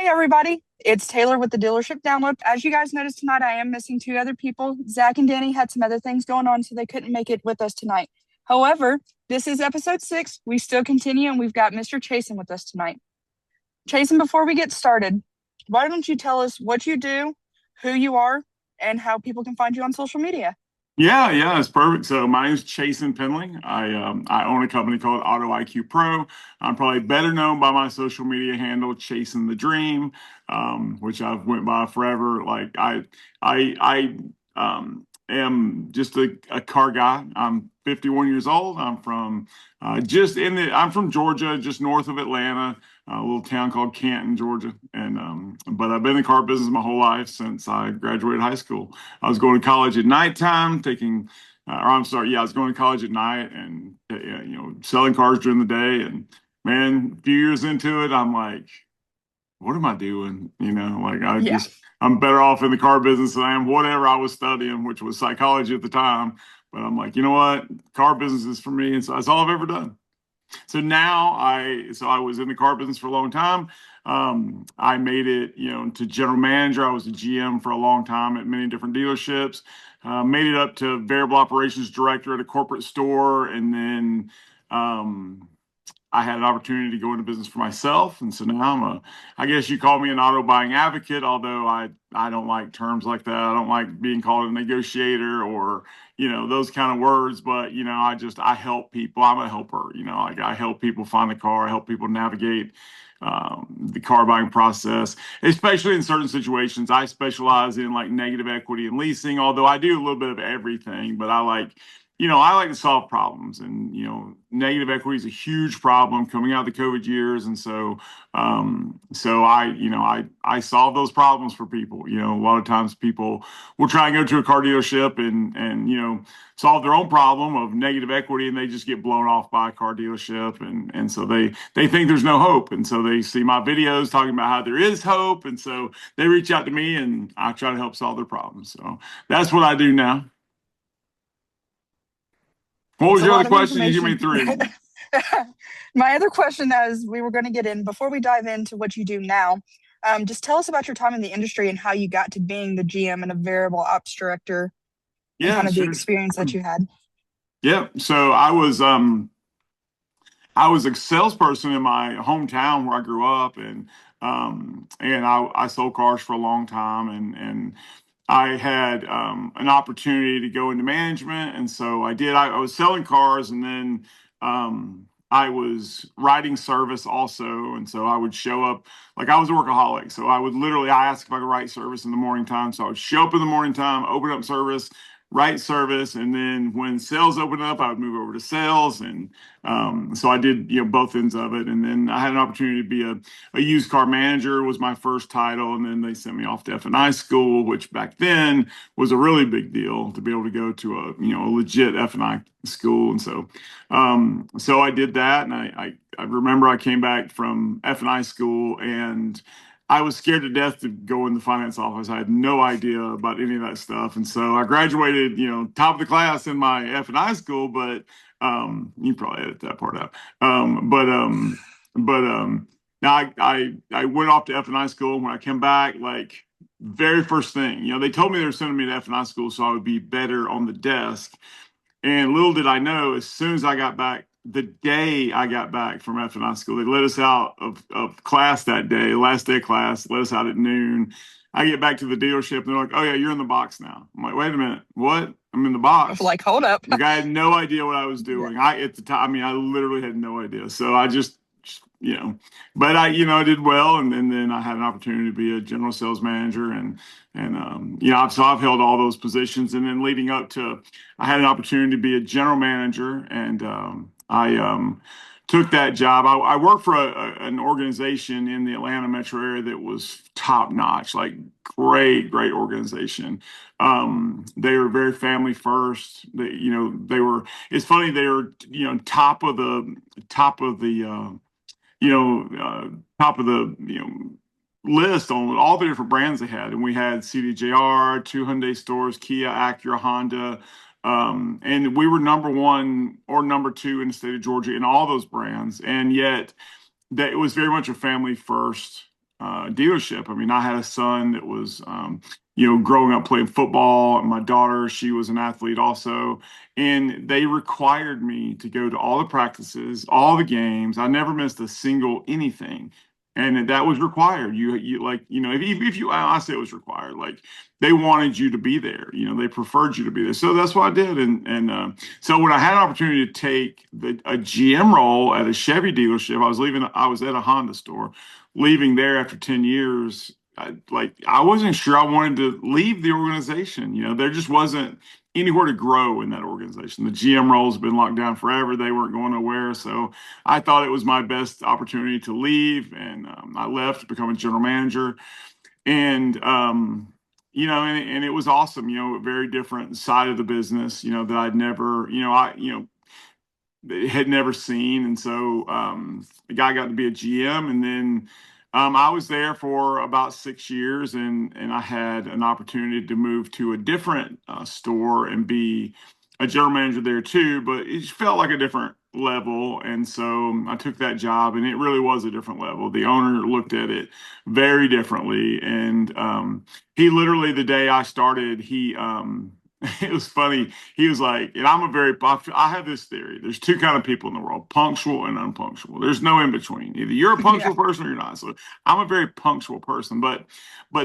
Everybody. It's Taylor with the Dealership Download. As you guys noticed tonight, I am missing two other people. Zach and Danny had some other things going on, so they couldn't make it with us tonight. However, this is episode 6. We still continue, and we've got Mr. Chason with us tonight. Chason, before we get started, why don't you tell us what you do, who you are, and how people can find you on social media? Yeah, it's perfect. So my name is Chason Penley. I own a company called Auto IQ Pro. I'm probably better known by my social media handle, Chasing the Dream, which I've went by forever. I am just a car guy. I'm 51 years old. I'm from I'm from Georgia, just north of Atlanta, a little town called Canton, Georgia. And but I've been in the car business my whole life since I graduated high school. I was going to college at nighttime, I was going to college at night and selling cars during the day. And man, a few years into it, I'm like, what am I doing? Yeah. I'm better off in the car business than I am whatever I was studying, which was psychology at the time. But I'm like, you know what? Car business is for me, and so that's all I've ever done. So I was in the car business for a long time. I made it, to general manager. I was a GM for a long time at many different dealerships. Made it up to variable operations director at a corporate store, and then I had an opportunity to go into business for myself. And so now I guess you call me an auto buying advocate, although I don't like terms like that. I don't like being called a negotiator or, those kind of words. But, I help people. I'm a helper, like I help people find the car, I help people navigate the car buying process, especially in certain situations. I specialize in like negative equity and leasing, although I do a little bit of everything, but I like to solve problems, and negative equity is a huge problem coming out of the COVID years, and so I solve those problems for people. A lot of times people will try and go to a car dealership and solve their own problem of negative equity, and they just get blown off by a car dealership, and so they think there's no hope, and so they see my videos talking about how there is hope, and so they reach out to me, and I try to help solve their problems. So that's what I do now. What It's was a your other lot of question? You give me information. three. My other question, as we were going to get in, before we dive into what you do now, just tell us about your time in the industry and how you got to being the GM and a variable ops director and Yeah, kind of the sure. experience that you had. Yeah. So I was a salesperson in my hometown where I grew up, and I sold cars for a long time, and I had an opportunity to go into management, and so I did. I was selling cars, and then I was writing service also, and so I would show up like I was a workaholic. So I asked if I could write service in the morning time, so I would show up in the morning time, open up service, write service, and then when sales opened up, I would move over to sales, and so I did both ends of it, and then I had an opportunity to be a used car manager was my first title, and then they sent me off to F&I school, which back then was a really big deal to be able to go to a legit F&I school, and so I did that, and I remember I came back from F&I school, and I was scared to death to go in the finance office. I had no idea about any of that stuff, and so I graduated, top of the class in my F&I school, but you probably edit that part out. Now I went off to F&I school. When I came back, like very first thing, they told me they were sending me to F&I school so I would be better on the desk. And little did I know, as soon as I got back, the day I got back from F&I school, they let us out of class that day, last day of class, let us out at noon. I get back to the dealership and they're like, oh, yeah, you're in the box now. I'm like, wait a minute, what? I'm in the I was box. like, hold up. Like I had no idea what I was Yeah. doing. At the time, I mean, I literally had no idea. So I just but I did well, and then I had an opportunity to be a general sales manager, so I've held all those positions, and then leading up to, I had an opportunity to be a general manager, and I took that job. I worked for an organization in the Atlanta metro area that was top notch, like great organization. They were very family first. It's funny, they were, top of the, top of the, list on all the different brands they had. And we had CDJR, two Hyundai stores, Kia, Acura, Honda. And we were number one or number two in the state of Georgia in all those brands. And yet that it was very much a family first dealership. I mean, I had a son that was, growing up playing football. My daughter, she was an athlete also. And they required me to go to all the practices, all the games. I never missed a single anything. And that was required. You like, if you, I say it was required, like they wanted you to be there. They preferred you to be there. So that's what I did. And so when I had an opportunity to take a GM role at a Chevy dealership, I was at a Honda store, leaving there after 10 years. I wasn't sure I wanted to leave the organization. There just wasn't anywhere to grow in that organization. The GM roles have been locked down forever. They weren't going nowhere. So I thought it was my best opportunity to leave. And I left to become a general manager. And, and it was awesome, a very different side of the business, that I'd never, had never seen. And so the guy got to be a GM, and then I was there for about 6 years, and I had an opportunity to move to a different store and be a general manager there too. But it felt like a different level, and so I took that job, and it really was a different level. The owner looked at it very differently, and he literally the day I started, he it was funny. He was like, and I have this theory. There's two kind of people in the world, punctual and unpunctual. There's no in between. Either you're a Yeah. punctual person or you're not. So I'm a very punctual person, but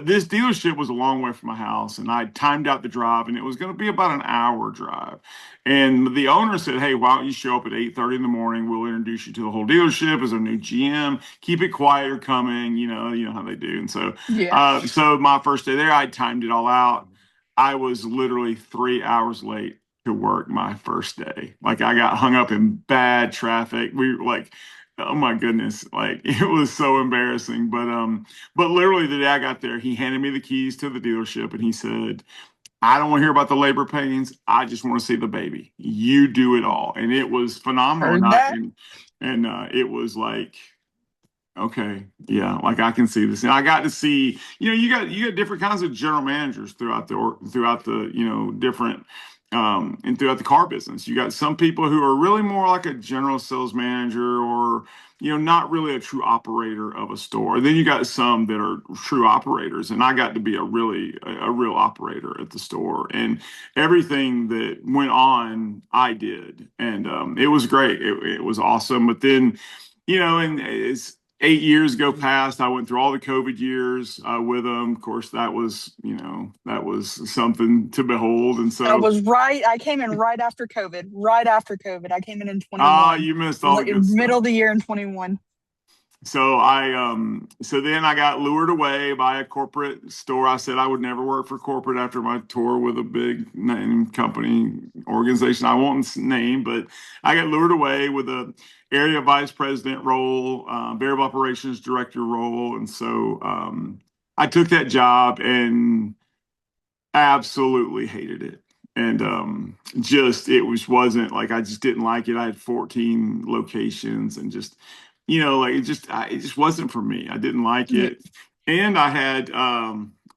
this dealership was a long way from my house, and I timed out the drive, and it was going to be about an hour drive. And the owner said, "Hey, why don't you show up at 8:30 in the morning? We'll introduce you to the whole dealership as our new GM. Keep it quiet. You're coming. You know how they do." And so, Yeah. so my first day there, I timed it all out. I was literally 3 hours late to work my first day. Like I got hung up in bad traffic. We were like, oh my goodness, like it was so embarrassing. But literally the day I got there, he handed me the keys to the dealership, and he said, "I don't want to hear about the labor pains. I just want to see the baby. You do it all." And it was phenomenal. And Heard I that. and it was like, okay, yeah, like I can see this. And I got to see, you got different kinds of general managers throughout the, different and throughout the car business. You got some people who are really more like a general sales manager, or not really a true operator of a store. Then you got some that are true operators, and I got to be a real operator at the store, and everything that went on, I did, and it was great. It was awesome. But then, and it's 8 years go past. I went through all the COVID years with them. Of course, that was something to behold. And That so, was right. I came in right after COVID. Right after COVID. I came in 21. you missed all the good Middle stuff. of the year in 21. So then I got lured away by a corporate store. I said I would never work for corporate after my tour with a big name company organization I won't name, but I got lured away with a area vice president role, variable operations director role. And so I took that job and absolutely hated it. And just it wasn't like, I just didn't like it. I had 14 locations, and just like it just wasn't for me. I didn't like Yeah. it. And I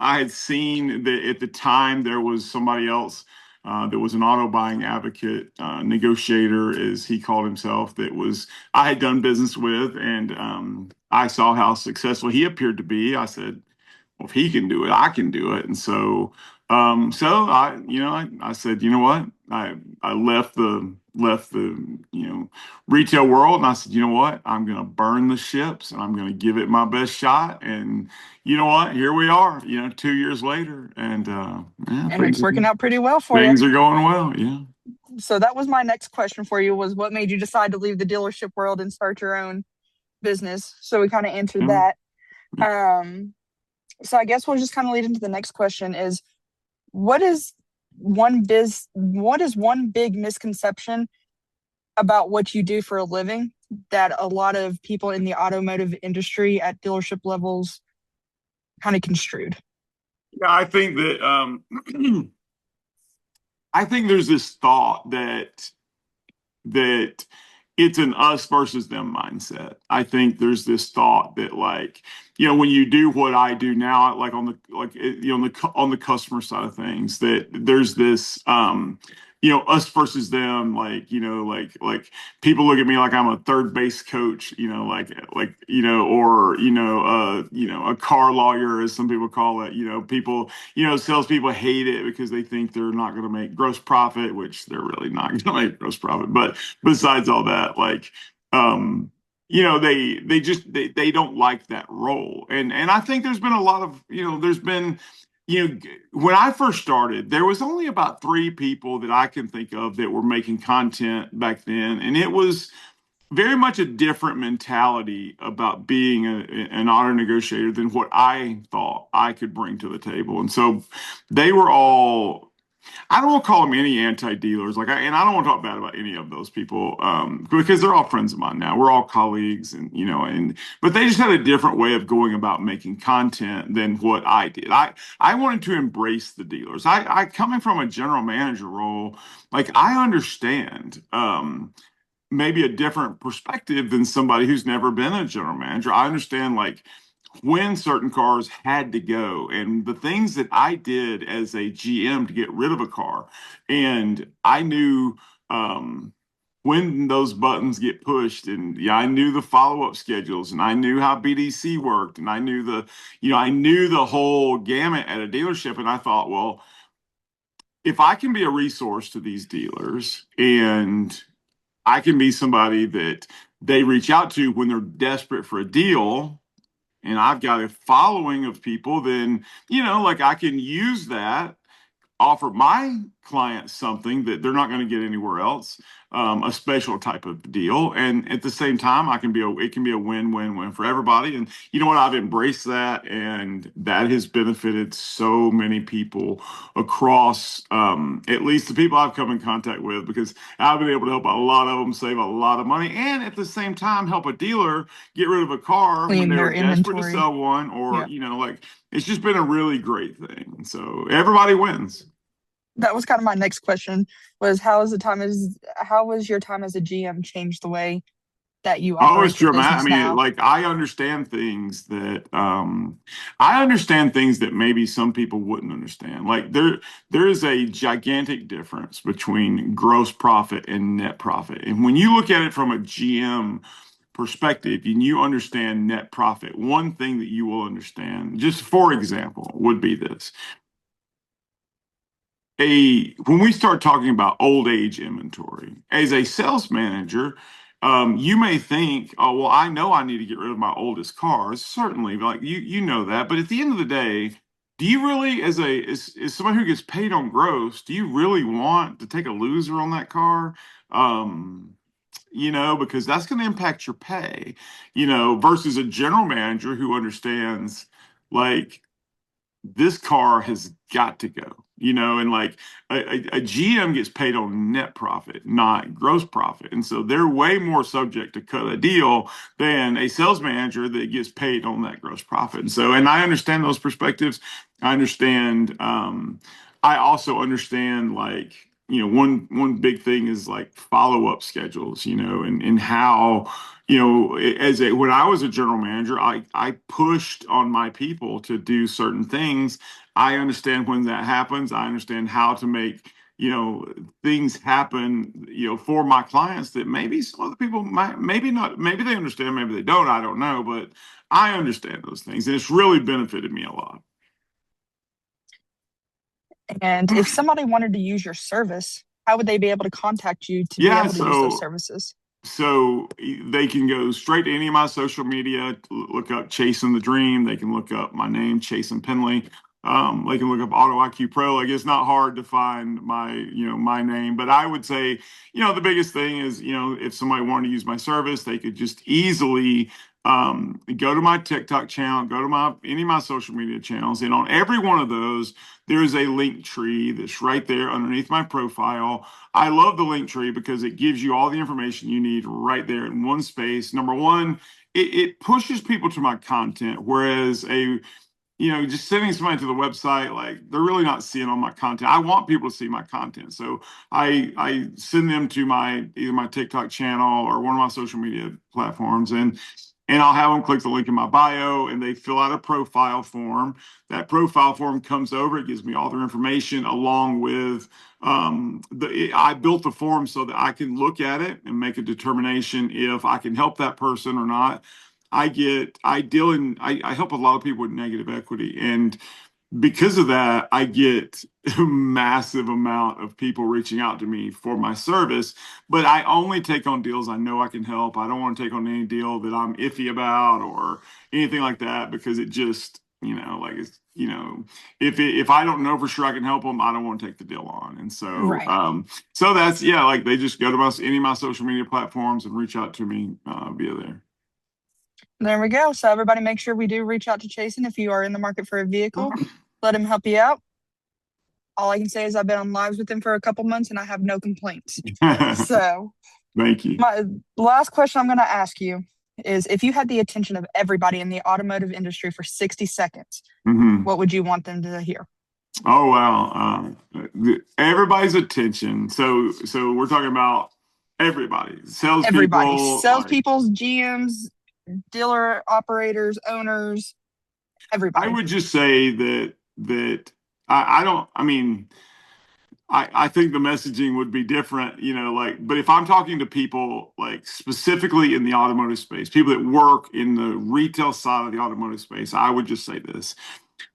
had seen that at the time there was somebody else that was an auto buying advocate, negotiator, as he called himself, that was I had done business with, and I saw how successful he appeared to be. I said, well, if he can do it, I can do it. And so I said, you know what? I left the retail world, and I said, you know what? I'm going to burn the ships, and I'm going to give it my best shot. And you know what? Here we are, 2 years later, and yeah, And it's working out pretty well for you. things are going well. Yeah. So that was my next question for you, was what made you decide to leave the dealership world and start your own business? So we kind of answered Yeah. that. So I guess we'll just kind of lead into the next question is what is what is one big misconception about what you do for a living that a lot of people in the automotive industry at dealership levels kind of construed? Yeah, I think that I think there's this thought that it's an us versus them mindset. I think there's this thought that, like, when you do what I do now, like on the customer side of things, that there's this us versus them, like people look at me like I'm a third base coach, or a car lawyer, as some people call it. People, salespeople hate it because they think they're not going to make gross profit, which they're really not going to make gross profit. But besides all that, they don't like that role. And I think there's been a lot of, there's been, when I first started, there was only about three people that I can think of that were making content back then. And it was very much a different mentality about being an auto negotiator than what I thought I could bring to the table. And so they were all, I don't want to call them any anti-dealers, and I don't want to talk bad about any of those people, because they're all friends of mine now. We're all colleagues, but they just had a different way of going about making content than what I did. I wanted to embrace the dealers. I coming from a general manager role, I understand. Maybe a different perspective than somebody who's never been a general manager. I understand when certain cars had to go and the things that I did as a GM to get rid of a car. And I knew when those buttons get pushed, and yeah, I knew the follow-up schedules, and I knew how BDC worked, and I knew the whole gamut at a dealership. And I thought, well, if I can be a resource to these dealers and I can be somebody that they reach out to when they're desperate for a deal, and I've got a following of people, then, I can use that, offer my clients something that they're not going to get anywhere else, a special type of deal. And at the same time, it can be a win-win-win for everybody. And you know what? I've embraced that, and that has benefited so many people across, at least the people I've come in contact with, because I've been able to help a lot of them save a lot of money, and at the same time help a dealer get rid of a car when Clean they their were desperate to inventory. sell one, or Yeah. it's just been a really great thing. So everybody wins. That was kind of my next question, was how was your time as a GM changed the way that you Oh, it's operate your dramatic. I business mean, now? I understand things that maybe some people wouldn't understand. There is a gigantic difference between gross profit and net profit. And when you look at it from a GM perspective and you understand net profit, one thing that you will understand, just for example, would be this. When we start talking about old age inventory, as a sales manager, you may think, oh, well, I know I need to get rid of my oldest cars. Certainly, you know that. But at the end of the day, do you really, as somebody who gets paid on gross, do you really want to take a loser on that car? Because that's going to impact your pay, versus a general manager who understands, like, this car has got to go, and a GM gets paid on net profit, not gross profit. And so they're way more subject to cut a deal than a sales manager that gets paid on that gross profit. And I understand those perspectives. I understand, I also understand, one big thing is follow-up schedules, and how, when I was a general manager, I pushed on my people to do certain things. I understand when that happens. I understand how to make, things happen, for my clients that maybe some other people might, maybe not, maybe they understand, maybe they don't. I don't know, but I understand those things, and it's really benefited me a lot. And if somebody wanted to use your service, how would they be able to contact you to be Yeah, able to use those so services? So they can go straight to any of my social media, look up Chason the Dream. They can look up my name, Chason Penley. They can look up Auto IQ Pro. It's not hard to find my name. But I would say, the biggest thing is, if somebody wanted to use my service, they could just easily go to my TikTok channel, go to any of my social media channels, and on every one of those, there is a link tree that's right there underneath my profile. I love the link tree because it gives you all the information you need right there in one space. Number one, it pushes people to my content, whereas just sending somebody to the website, they're really not seeing all my content. I want people to see my content. So I send them to either my TikTok channel or one of my social media platforms. And and I'll have them click the link in my bio and they fill out a profile form. That profile form comes over, it gives me all their information along with I built the form so that I can look at it and make a determination if I can help that person or not. I help a lot of people with negative equity, and because of that, I get a massive amount of people reaching out to me for my service, but I only take on deals I know I can help. I don't want to take on any deal that I'm iffy about or anything like that because it just, like it's, if I don't know for sure I can help them, I don't want to take the deal on. And so, Right. so that's, yeah, like they just go to any of my social media platforms and reach out to me via there. There we go. So everybody make sure we do reach out to Chason if you are in the market for a vehicle. Let him help you out. All I can say is I've been on lives with him for a couple months and I have no complaints. So Thank you. my last question I'm going to ask you is if you had the attention of everybody in the automotive industry for 60 seconds, Mhm. what would you want them to hear? Oh wow! Everybody's attention. So we're talking about everybody, Everybody, salespeople. Like salespeople, GMs, dealer operators, owners, I everybody. would just say that I don't. I mean, I think the messaging would be different. Like, but if I'm talking to people like specifically in the automotive space, people that work in the retail side of the automotive space, I would just say this.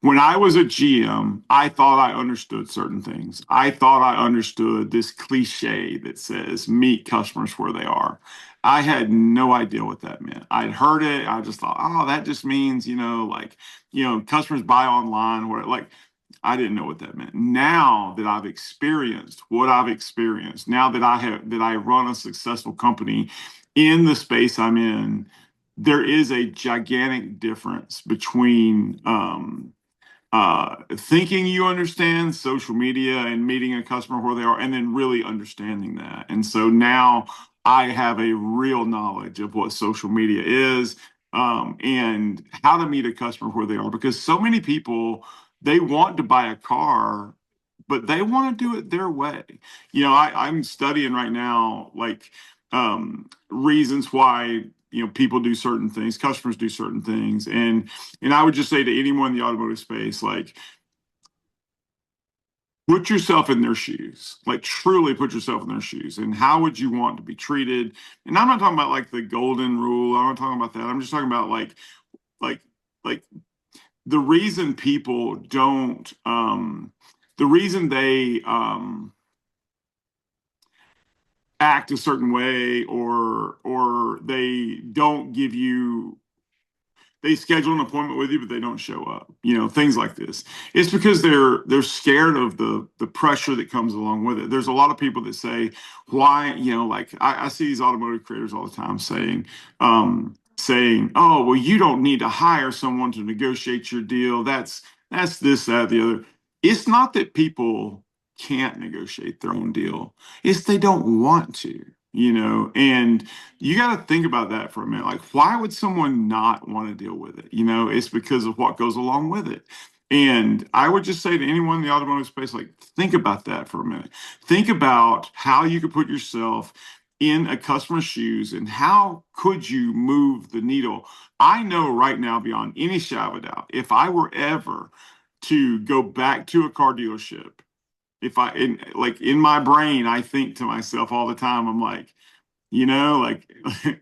When I was a GM, I thought I understood certain things. I thought I understood this cliche that says meet customers where they are. I had no idea what that meant. I'd heard it. I just thought, oh, that just means, like, customers buy online, where like I didn't know what that meant. Now that I've experienced what I've experienced, now that I run a successful company in the space I'm in, there is a gigantic difference between thinking you understand social media and meeting a customer where they are, and then really understanding that. And so now I have a real knowledge of what social media is, and how to meet a customer where they are, because so many people, they want to buy a car, but they want to do it their way. I'm studying right now, like reasons why people do certain things, customers do certain things, and I would just say to anyone in the automotive space, like, put yourself in their shoes, like truly put yourself in their shoes. And how would you want to be treated? And I'm not talking about like the golden rule. I'm not talking about that. I'm just talking about like, like the reason people don't, the reason they, act a certain way, or they don't give you, they schedule an appointment with you but they don't show up, things like this. It's because they're scared of the pressure that comes along with it. There's a lot of people that say, why, like I see these automotive creators all the time saying, oh, well, you don't need to hire someone to negotiate your deal. That's this, that, the other. It's not that people can't negotiate their own deal, it's they don't want to, and you got to think about that for a minute. Like, why would someone not want to deal with it? It's because of what goes along with it. And I would just say to anyone in the automotive space, like, think about that for a minute. Think about how you could put yourself in a customer's shoes and how could you move the needle. I know right now, beyond any shadow of a doubt, if I were ever to go back to a car dealership, like in my brain, I think to myself all the time, I'm like, like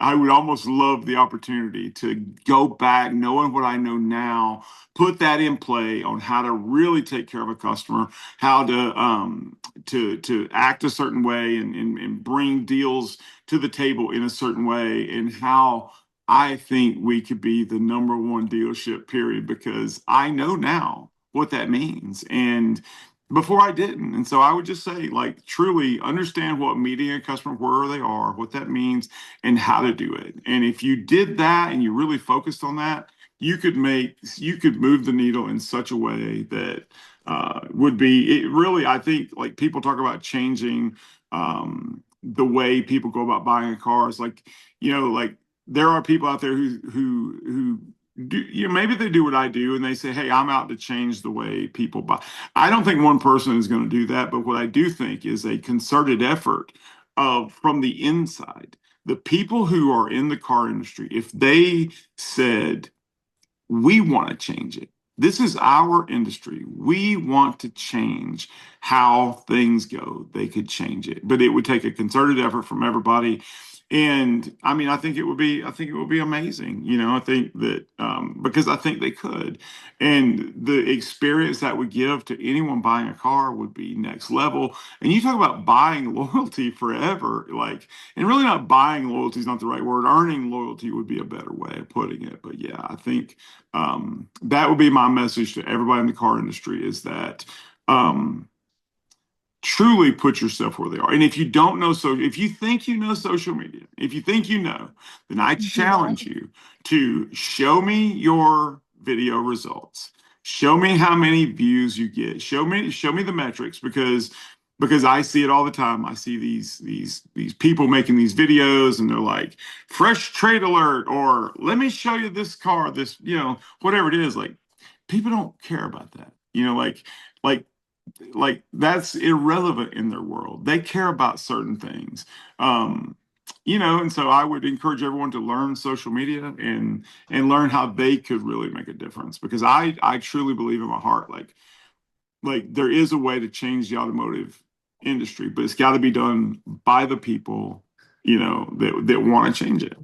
I would almost love the opportunity to go back, knowing what I know now, put that in play on how to really take care of a customer, how to act a certain way, and bring deals to the table in a certain way, and how I think we could be the number one dealership, period, because I know now what that means. And before I didn't. And so I would just say, like, truly understand what meeting a customer where they are, what that means, and how to do it. And if you did that and you really focused on that, you could move the needle in such a way that would be it really, I think, like people talk about changing the way people go about buying cars. Like, like there are people out there who do, maybe they do what I do and they say, hey, I'm out to change the way people buy. I don't think one person is going to do that, but what I do think is a concerted effort of from the inside the people who are in the car industry, if they said, we want to change it. This is our industry. We want to change how things go. They could change it, but it would take a concerted effort from everybody. And I mean, I think it would be amazing. I think that because I think they could, and the experience that would give to anyone buying a car would be next level. And you talk about buying loyalty forever, like, and really not buying loyalty is not the right word. Earning loyalty would be a better way of putting it. But yeah, I think that would be my message to everybody in the car industry is that um, truly put yourself where they are. And if you don't know, so if you think you know social media, if you think you know, then I You don't. challenge you to show me your video results. Show me how many views you get. Show me the metrics because I see it all the time. I see these people making these videos and they're like fresh trade alert or let me show you this car, this, whatever it is. Like people don't care about that. Like that's irrelevant in their world. They care about certain things. Um, and so I would encourage everyone to learn social media and learn how they could really make a difference because I truly believe in my heart like there is a way to change the automotive industry, but it's got to be done by the people, that want to change it.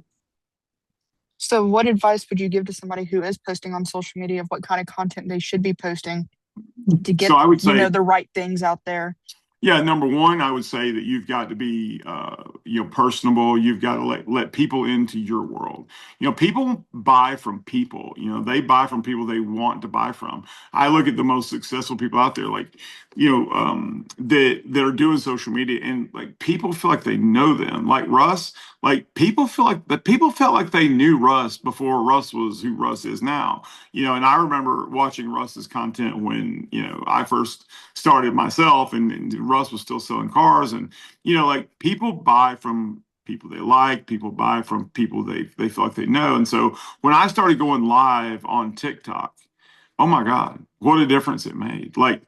So, what advice would you give to somebody who is posting on social media of what kind of content they should be posting to So get, I would say the right things out there? yeah, number one, I would say that you've got to be, personable. You've got to let people into your world. People buy from people. They buy from people they want to buy from. I look at the most successful people out there, like, that are doing social media, and like people feel like they know them. Like Russ, like people felt like they knew Russ before Russ was who Russ is now. And I remember watching Russ's content when I first started myself and Russ was still selling cars and like people buy from people they like, people buy from people they feel like they know. And so when I started going live on TikTok, oh my God, what a difference it made. Like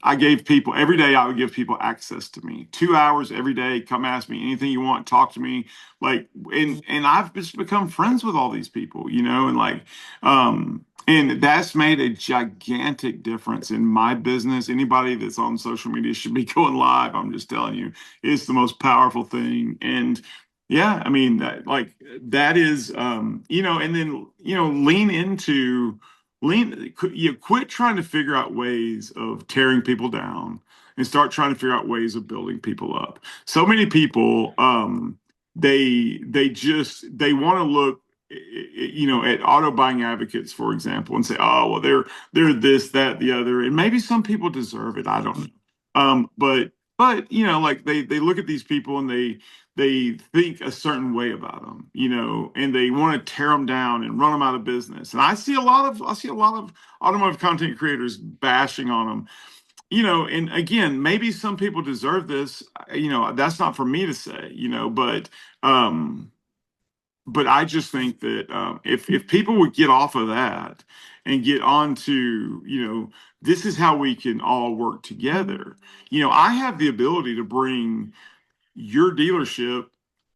I gave people every day, I would give people access to me. 2 hours every day, come ask me anything you want, talk to me. Like and I've just become friends with all these people, and like and that's made a gigantic difference in my business. Anybody that's on social media should be going live. I'm just telling you, it's the most powerful thing. And yeah, I mean that is and then quit trying to figure out ways of tearing people down and start trying to figure out ways of building people up. So many people they want to look at auto buying advocates, for example, and say, oh, well, they're this, that, the other, and maybe some people deserve it. I don't know. But like they look at these people and they think a certain way about them, and they want to tear them down and run them out of business. And I see a lot of automotive content creators bashing on them, and again, maybe some people deserve this. That's not for me to say, um, but I just think that if people would get off of that and get on to, this is how we can all work together. I have the ability to bring your dealership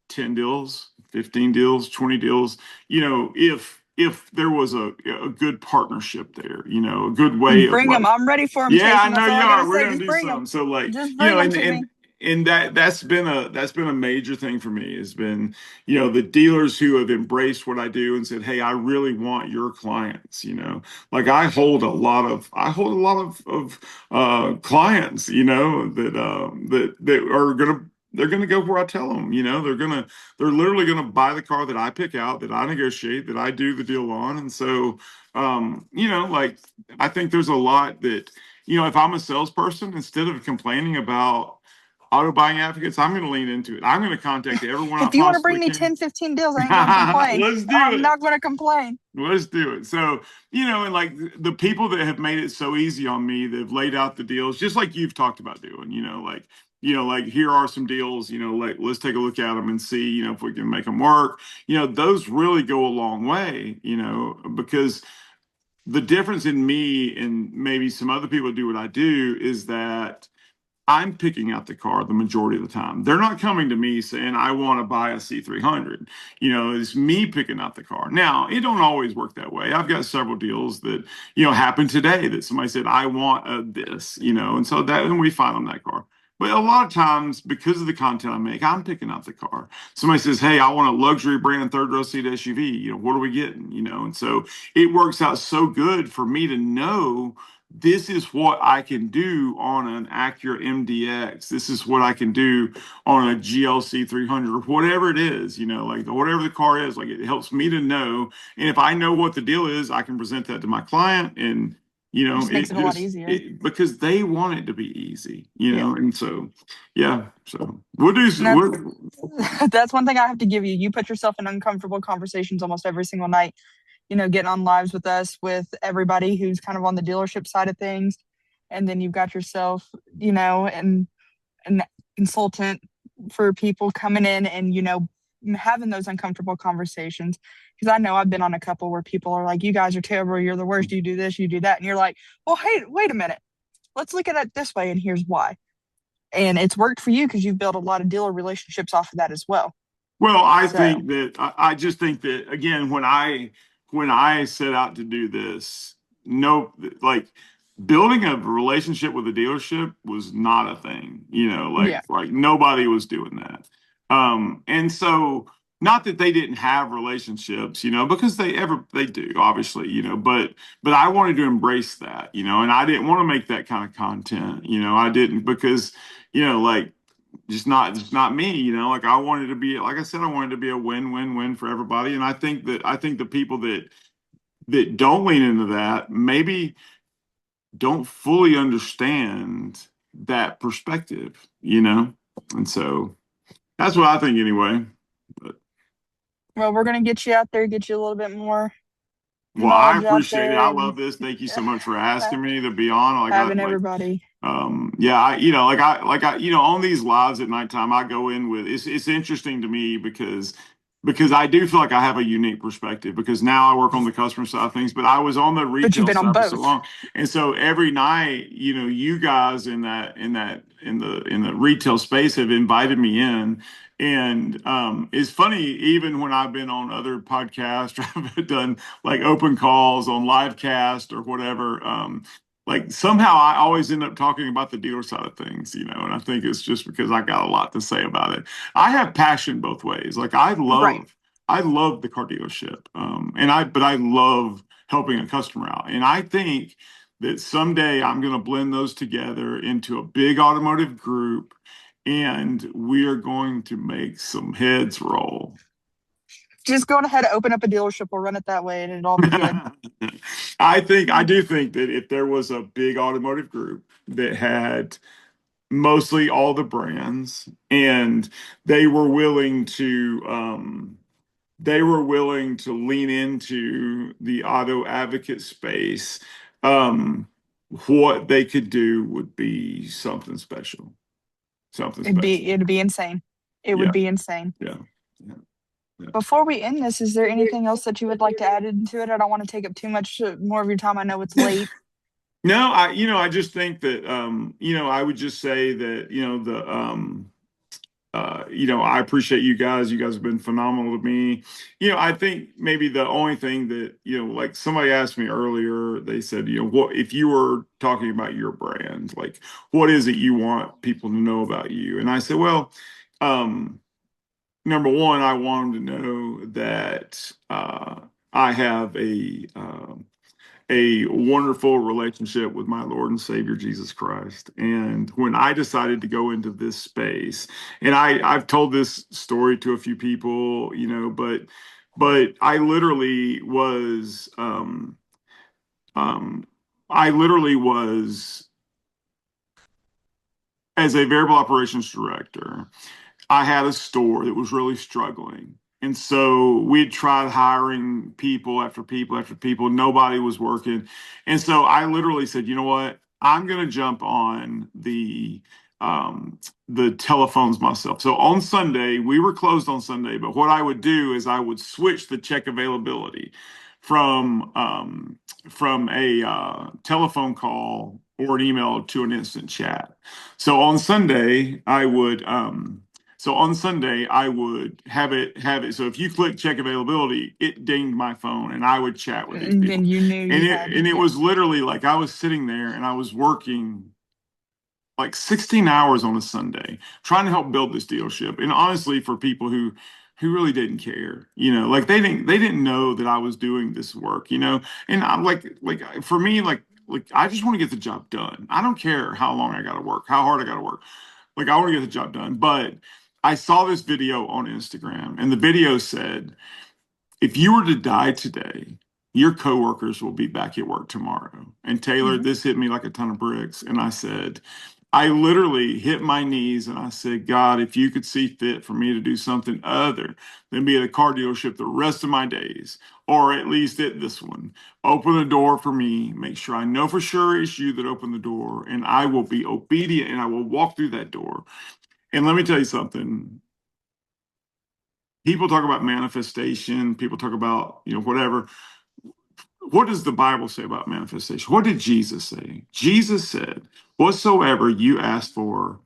10 deals, 15 deals, 20 deals, if there was a good partnership there, a good way of Bring them. like I'm ready for them, yeah, I Chason. know That's all you I got to are. We're say. gonna Just do bring them. something. So like, Just bring them to me. and that's been a major thing for me has been, the dealers who have embraced what I do and said, hey, I really want your clients, like I hold a lot of clients, that are they're gonna go where I tell them, they're literally gonna buy the car that I pick out, that I negotiate, that I do the deal on. And so like I think there's a lot that, if I'm a salesperson, instead of complaining about auto buying advocates, I'm going to lean into it. I'm going to contact everyone I If you want to possibly bring me can. 10, 15 deals, I ain't going to complain. Let's do I'm it. not going to complain. Let's do it. So, and like the people that have made it so easy on me, they've laid out the deals, just like you've talked about doing, like here are some deals, like let's take a look at them and see, if we can make them work. Those really go a long way, because the difference in me and maybe some other people do what I do is that I'm picking out the car the majority of the time. They're not coming to me saying, I want to buy a C300. It's me picking out the car. Now, it don't always work that way. I've got several deals that, happened today that somebody said, I want this, and so and we find them that car. But a lot of times, because of the content I make, I'm picking out the car. Somebody says, "Hey, I want a luxury brand third row seat SUV. What are we getting?" And so it works out so good for me to know this is what I can do on an Acura MDX. This is what I can do on a GLC 300 or whatever it is. Like whatever the car is. Like it helps me to know, and if I know what the deal is, I can present that to my client and. It just makes it a lot easier. Because they want it to be easy, Yeah. and so, yeah, so we'll do. That's one thing I have to give you. You put yourself in uncomfortable conversations almost every single night, getting on lives with us, with everybody who's kind of on the dealership side of things. And then you've got yourself, and an consultant for people coming in and, having those uncomfortable conversations. Because I know I've been on a couple where people are like, you guys are terrible. You're the worst. You do this, you do that. And you're like, well, hey, wait a minute. Let's look at it this way. And here's why. And it's worked for you because you've built a lot of dealer relationships off of that as well. Well, I So, think that I just think that again, when I set out to do this, no, like building a relationship with a dealership was not a thing, yeah. like nobody was doing that. And so not that they didn't have relationships, because they do, obviously, but I wanted to embrace that, and I didn't want to make that kind of content, I didn't because, like just not me, like I wanted to be, like I said, I wanted to be a win-win-win for everybody. And I think the people that don't lean into that maybe don't fully understand that perspective, and so that's what I think anyway. But Well, we're going to get you out there, get you a little bit more well, I knowledge out appreciate it. there I and love this. Thank you so much for asking me to be on. Like I having like everybody. yeah, like I on these lives at nighttime, I go in with it's interesting to me because I do feel like I have a unique perspective because now I work on the customer side of things, but I was on the But you've retail been on side for so both. long. And so every night, you guys in the retail space have invited me in. And it's funny, even when I've been on other podcasts, or I've done like open calls on livecast or whatever. Like somehow I always end up talking about the dealer side of things, and I think it's just because I got a lot to say about it. I have passion both ways. Like Right. I love the car dealership, but I love helping a customer out, and I think that someday I'm going to blend those together into a big automotive group, and we are going to make some heads roll. Just go ahead, open up a dealership. We'll run it that way and it'll all be good. I do think that if there was a big automotive group that had mostly all the brands and they were willing to lean into the auto advocate space, um, what they could do would be something special. Something special. It'd be insane. It would Yeah, be insane. yeah, yeah, yeah. Before we end this, is there anything else that you would like to add into it? I don't want to take up too much more of your time. I know it's late. No, I just think that, I would just say that, I appreciate you guys. You guys have been phenomenal to me. I think maybe the only thing that, like somebody asked me earlier, they said, what if you were talking about your brand, like what is it you want people to know about you? And I said, well, number one, I want them to know that I have a wonderful relationship with my Lord and Savior Jesus Christ. And when I decided to go into this space, and I've told this story to a few people, but I literally was as a variable operations director. I had a store that was really struggling. And so we'd tried hiring people after people after people. Nobody was working. And so I literally said, you know what? I'm going to jump on the telephones myself. So on Sunday, we were closed on Sunday, but what I would do is I would switch the check availability from from a telephone call or an email to an instant chat. So on Sunday, I would have it. So if you click check availability, it dinged my phone and I would chat with these And people. then you knew And you it had, and it yeah. was literally like I was sitting there and I was working like 16 hours on a Sunday trying to help build this dealership. And honestly, for people who really didn't care, like they didn't know that I was doing this work, And I'm like for me, like I just want to get the job done. I don't care how long I got to work, how hard I got to work. Like I want to get the job done. But I saw this video on Instagram, and the video said, if you were to die today, your coworkers will be back at work tomorrow. And Taylor, Mhm. this hit me like a ton of bricks. And I said, I literally hit my knees and I said, God, if you could see fit for me to do something other than be at a car dealership the rest of my days, or at least at this one, open the door for me, make sure I know for sure it's you that opened the door, and I will be obedient and I will walk through that door. And let me tell you something. People talk about manifestation, people talk about, whatever. What does the Bible say about manifestation? What did Jesus say? Jesus said, whatsoever you ask for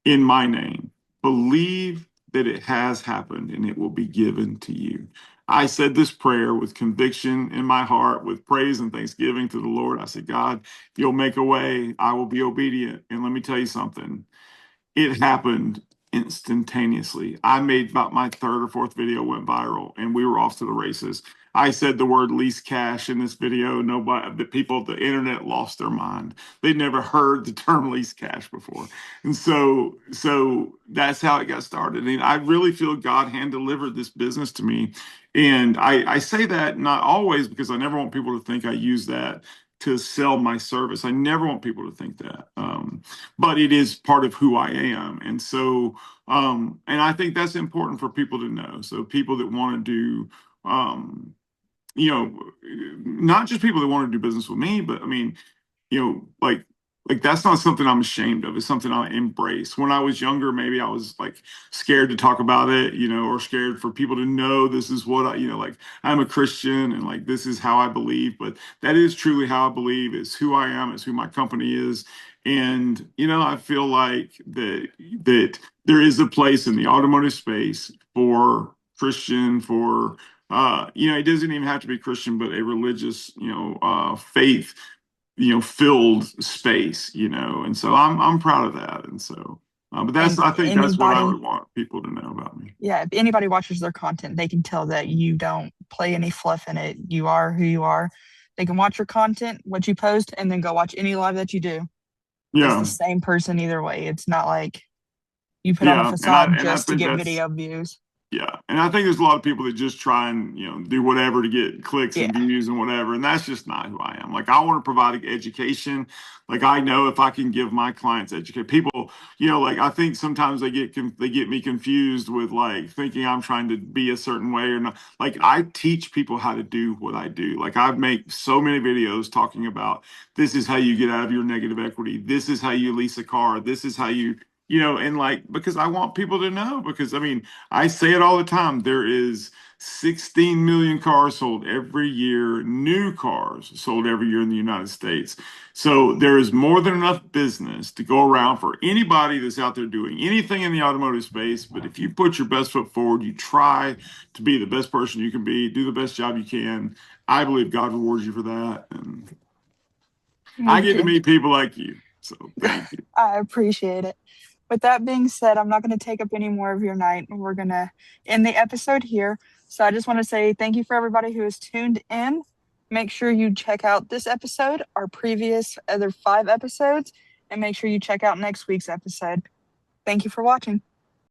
in my name, believe that it has happened and it will be given to you. I said this prayer with conviction in my heart, with praise and thanksgiving to the Lord. I said, God, if you'll make a way, I will be obedient. And let me tell you something. It happened instantaneously. I made about my third or fourth video went viral and we were off to the races. I said the word lease cash in this video. Nobody, the people, the internet lost their mind. They'd never heard the term lease cash before. And so that's how it got started. And I really feel God hand delivered this business to me. And I say that not always because I never want people to think I use that to sell my service. I never want people to think that. But it is part of who I am. And so, and I think that's important for people to know. So people that want to do, you know, not just people that want to do business with me, but I mean, like that's not something I'm ashamed of. It's something I embrace. When I was younger, maybe I was like scared to talk about it, or scared for people to know this is what like I'm a Christian and like this is how I believe. But that is truly how I believe. It's who I am. It's who my company is. And I feel like that there is a place in the automotive space for Christian, for it doesn't even have to be Christian, but a religious, faith filled space, and so I'm proud of that. And so, but And I think that's what I anybody, would want people to know about me. yeah, if anybody watches their content, they can tell that you don't play any fluff in it. You are who you are. They can watch your content, what you post, and then go watch any live that you do. It's the Yeah, same person either way. It's not like you put on a yeah, and I facade and I just to think get that's video views. yeah, and I think there's a lot of people that just try and do whatever to get clicks and Yeah. views and whatever, and that's just not who I am. Like I want to provide education. Like I know if I can give my clients educate people, like I think sometimes they get me confused with like thinking I'm trying to be a certain way or not. Like I teach people how to do what I do. Like I make so many videos talking about this is how you get out of your negative equity. This is how you lease a car. This is how and like because I want people to know because I mean I say it all the time. There is 16 million cars sold every year, new cars sold every year in the United States. So there is more than enough business to go around for anybody that's out there doing anything in the automotive space. But if you put your best foot forward, you try to be the best person you can be, do the best job you can. I believe God rewards you for that. And I Me get to too. meet people like you. So thank you. I appreciate it. With that being said, I'm not going to take up any more of your night. We're going to end the episode here. So I just want to say thank you for everybody who has tuned in. Make sure you check out this episode, our previous other 5 episodes, and make sure you check out next week's episode. Thank you for watching.